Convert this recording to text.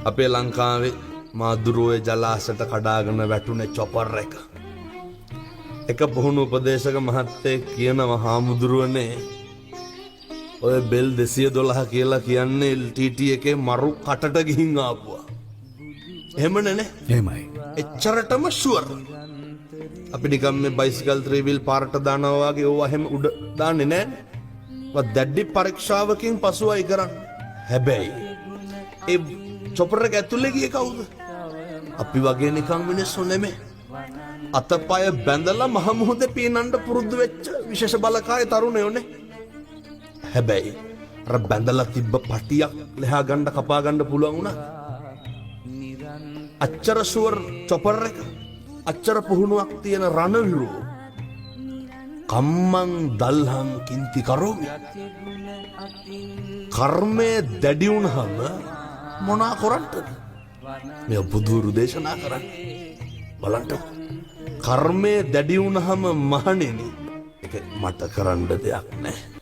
අපේ ලංකාවේ මාදුරුවේ ජලාශයට කඩාගෙන වැටුනේ චොපර් එක. එක පුහුණු උපදේශක මහත්තයෙක් කියනවා හාමුදුරුවනේ ඔය බෙල් 212 කියලා කියන්නේ LTT එකේ මරු කටට ගිහින් ආපුවා. එහෙමනේ නේ? එහෙමයි. එච්චරටම ෂුවර්. අපි නිකම් මේ බයිසිකල් 3 wheel පාරට දානවා වගේ ඕවා හැම උඩ දාන්නේ නෑනේ. වත් දැඩි පරීක්ෂාවකින් පසුවයි කරන්නේ. හැබැයි ඒ චොපර් එක ඇතුලේ ගියේ කවුද? අපි වගේ නිකන් මිනිස්සු නෙමෙයි. අතපය බැඳලා මහ මුහුදේ පීනන්න පුරුදු වෙච්ච විශේෂ බලකාය තරුණයෝනේ. හැබැයි අර බැඳලා තිබ්බ පටියක් ලෙහා ගන්න කපා ගන්න පුළුවන් වුණා. අච්චර ෂුවර් චොපර් එක අච්චර පුහුණුවක් තියෙන රණවිරෝ කම්මං දල්හං කින්ති කරෝමි. කර්මය දැඩි වුණාම මොනා කරන්නද? මේ බුදුරු දේශනා කරන්නේ බලන්න. කර්මය දැඩි වුණාම මහණෙනි ඒක මට කරන්න දෙයක් නැහැ.